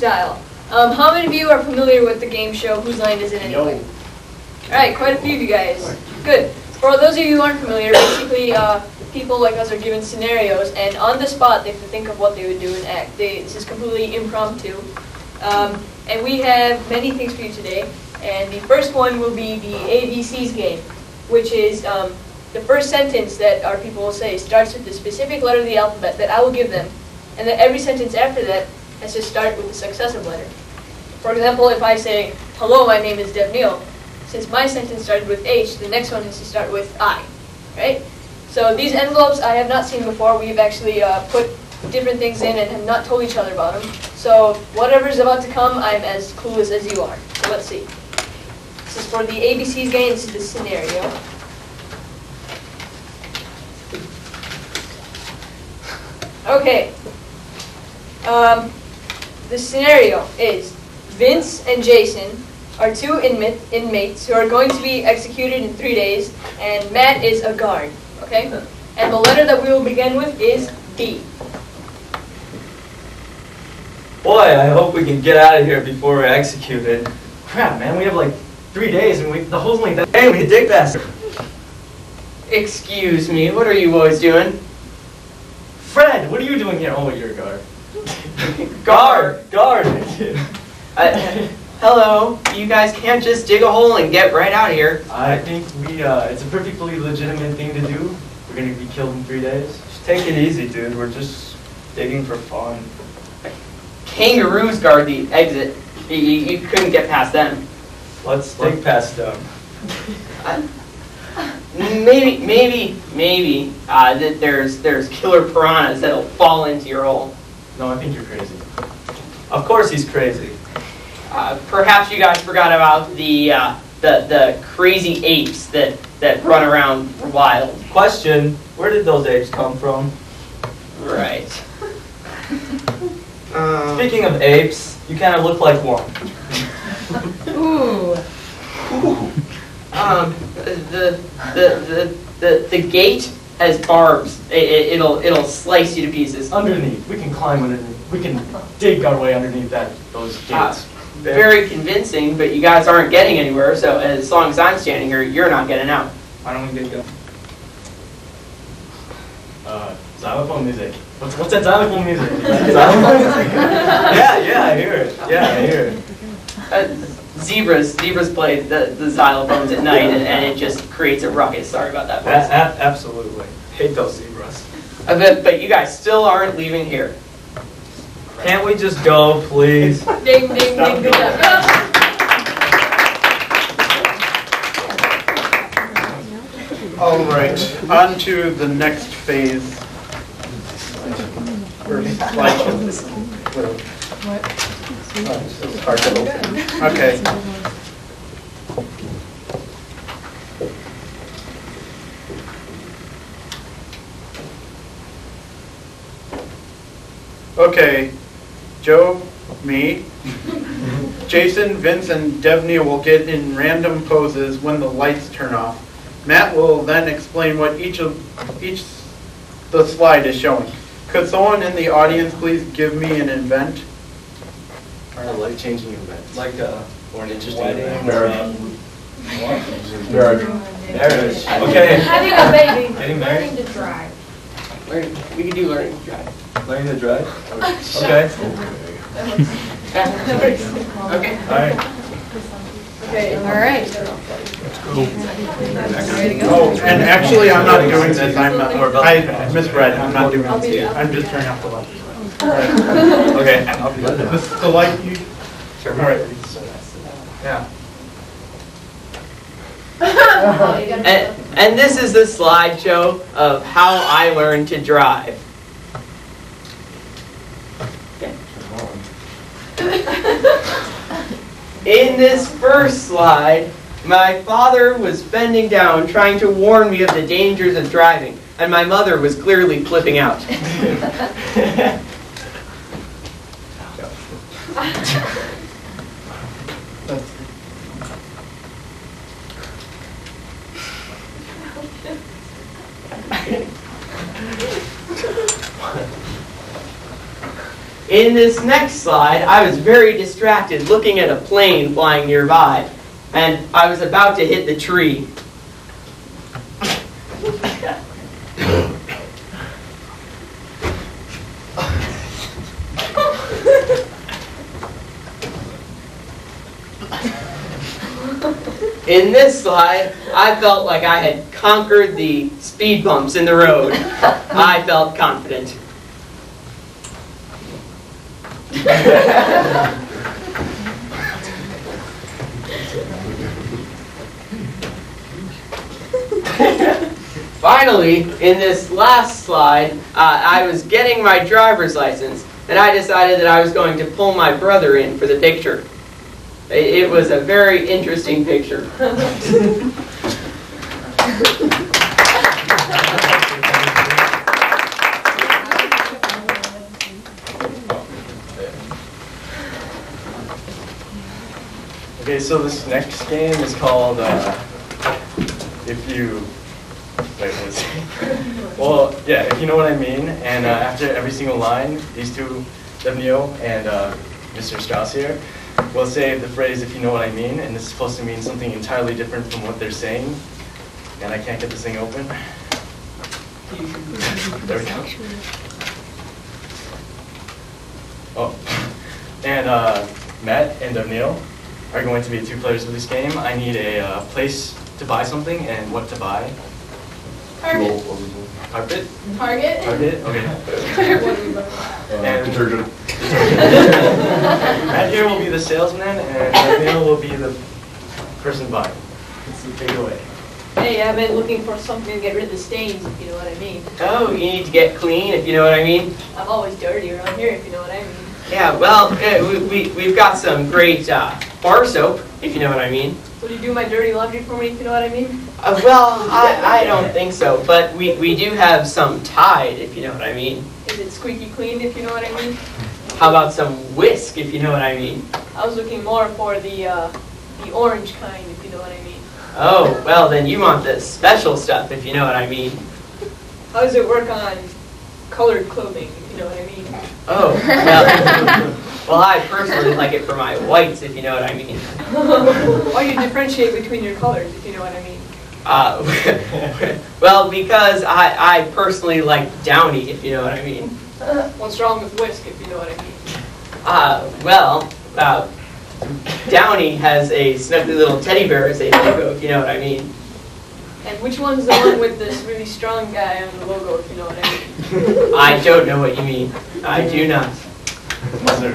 style. How many of you are familiar with the game show Whose Line Is It Anyway? Alright, quite a few of you guys. Good. For those of you who aren't familiar, basically people like us are given scenarios, and on the spot they have to think of what they would do and act. This is completely impromptu. And we have many things for you today. And the first one will be the ABCs game, which is the first sentence that our people will say starts with the specific letter of the alphabet that I will give them. And then every sentence after that has to start with the successive letter. For example, if I say, hello, my name is Dev Neal, since my sentence started with H, the next one has to start with I, right? So these envelopes I have not seen before. We've actually put different things in and have not told each other about them. So whatever's about to come, I'm as clueless as you are. So let's see. This is for the ABCs game. This is the scenario. Okay. The scenario is Vince and Jason are two inmates who are going to be executed in 3 days, and Matt is a guard. Okay? And the letter that we will begin with is D. Boy, I hope we can get out of here before we're executed. Crap, man, we have like 3 days, and the hole's only that. Hey, we can dig faster. Excuse me, what are you boys doing? Fred, what are you doing here? Oh, you're a guard. Guard. Hello, you guys can't just dig a hole and get right out of here. I think it's a perfectly legitimate thing to do. We're gonna be killed in 3 days. Just take it easy, dude. We're just digging for fun. Kangaroos guard the exit. You couldn't get past them. Let's dig past them. Maybe that there's killer piranhas that'll fall into your hole. No, I think you're crazy. Of course he's crazy. Perhaps you guys forgot about the crazy apes that run around wild. Question, where did those apes come from? Right. Speaking of apes, you kind of look like one. Ooh. The gate has barbs. It'll slice you to pieces. Underneath, we can climb underneath. We can dig our way underneath those gates. Very convincing, but you guys aren't getting anywhere. So as long as I'm standing here, you're not getting out. Why don't we get going? Xylophone music. What's that xylophone music? Xylophone music? Yeah, I hear it. Zebras play the xylophones at night, and it just creates a ruckus. Sorry about that, boys. Absolutely. Hate those zebras. But you guys still aren't leaving here. Can't we just go, please? Ding, ding, ding, good job. All right, on to the next phase. Okay. Okay, Joe, me, Jason, Vince, and Devnia will get in random poses when the lights turn off. Matt will then explain what each the slide is showing. Could someone in the audience please give me an event? A life-changing event. Like or an interesting wedding event. marriage. Okay. Having a baby. Getting married. Learning to drive. We can do learning to drive. Learning to drive. Okay. Okay. All right. Okay. All right. Ready to go? Oh, and actually I'm not doing this. I misread. I'm not doing this. I'm just turning off the light. Okay. This is the light you... Sure. All right. Yeah. And this is the slideshow of how I learned to drive. Okay. In this first slide, my father was bending down trying to warn me of the dangers of driving, and my mother was clearly flipping out. In this next slide, I was very distracted looking at a plane flying nearby, and I was about to hit the tree. In this slide, I felt like I had conquered the speed bumps in the road. I felt confident. Finally, in this last slide, I was getting my driver's license, and I decided that I was going to pull my brother in for the picture. It was a very interesting picture. Okay, so this next game is called If You... Wait, what is it? Well, yeah, if you know what I mean. And after every single line, these two, WO and Mr. Strauss here, will say the phrase, if you know what I mean, and this is supposed to mean something entirely different from what they're saying. And I can't get this thing open. There we go. Oh. And Matt and O'Neill are going to be two players of this game. I need a place to buy something and what to buy. Target. Carpet? Target? Target? Okay. And Detergent. Matt here will be the salesman, and O'Neill will be the person buying. Take it away. Hey, I've been looking for something to get rid of the stains, if you know what I mean. Oh, you need to get clean, if you know what I mean? I'm always dirty around here, if you know what I mean. Yeah, well, we've got some great bar soap, if you know what I mean. Will you do my dirty laundry for me, if you know what I mean? Well, I don't think so, but we do have some Tide, if you know what I mean. Is it squeaky clean, if you know what I mean? How about some Whisk, if you know what I mean? I was looking more for the orange kind, if you know what I mean. Oh, well, then you want the special stuff, if you know what I mean. How does it work on colored clothing, if you know what I mean? Oh, well, I personally like it for my whites, if you know what I mean. Why do you differentiate between your colors, if you know what I mean? Well, because I personally like Downy, if you know what I mean. What's wrong with Whisk, if you know what I mean? Well, Downy has a snuggly little teddy bear as a logo, if you know what I mean. And which one's the one with this really strong guy on the logo, if you know what I mean? I don't know what you mean. I do not. Buzzer.